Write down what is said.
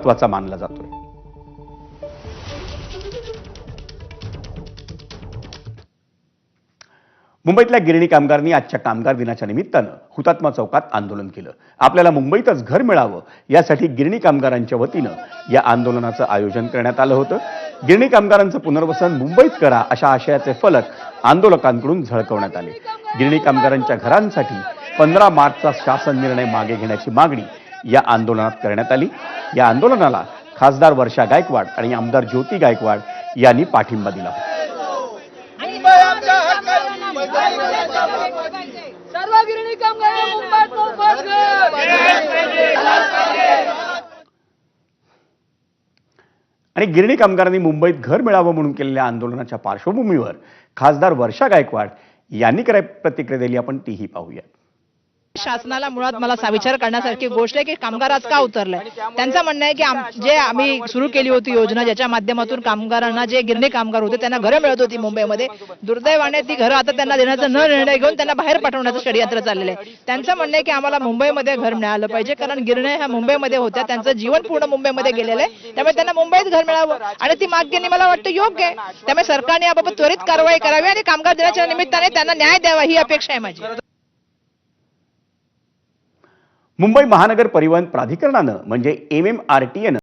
महत्त्वाचा मानला जातोय। मुंबईतल्या गिरणी कामगारांनी आजच्या कामगार दिनाच्या निमित्तानं हुतात्मा चौकात आंदोलन केलं। आपल्याला मुंबईतच घर मिळावं यासाठी गिरणी कामगारांच्या वतीनं या आंदोलनाचं आयोजन करण्यात आलं होतं। गिरणी कामगारांचं पुनर्वसन मुंबईत करा अशा आशयाचे फलक आंदोलकांकडून झळकवण्यात आले। गिरणी कामगारांच्या घरांसाठी 15 मार्चचा शासन निर्णय मागे घेण्याची मागणी या आंदोलनात करण्यात आली। या आंदोलनाला खासदार वर्षा गायकवाड आणि आमदार ज्योती गायकवाड यांनी पाठिंबा दिला होता। सर्व गिरणी कामगार मुंबईत आणि गिरणी कामगारांनी मुंबईत घर मिळावं म्हणून केलेल्या आंदोलनाच्या पार्श्वभूमीवर खासदार वर्षा गायकवाड यांनी काय प्रतिक्रिया दिली आपण तीही पाहूया। शासनाला मुळात मला विचार करण्यासारखी गोष्ट आहे की कामगार आज का उतरलाय। त्यांचं म्हणणं आहे की जे आम्ही सुरू केली होती योजना ज्याच्या माध्यमातून कामगारांना जे गिरणी कामगार होते त्यांना घरं मिळत होती मुंबईमध्ये, दुर्दैवाने ती घरं आता त्यांना देण्याचा न निर्णय घेऊन त्यांना बाहेर पाठवण्याचं षडयंत्र चाललेलं आहे। त्यांचं म्हणणं आहे की आम्हाला मुंबईमध्ये घर मिळालं पाहिजे, कारण गिरण्या ह्या मुंबईमध्ये होत्या, त्यांचं जीवन पूर्ण मुंबईमध्ये गेलेलं आहे, त्यामुळे त्यांना मुंबईत घर मिळावं आणि ती मागणी मला वाटतं योग्य आहे। त्यामुळे सरकारने याबाबत त्वरित कारवाई करावी आणि कामगार दिनाच्या निमित्ताने त्यांना न्याय द्यावा ही अपेक्षा आहे माझी। मुंबई महानगर परिवहन प्राधिकरणानं म्हणजे MMRTनं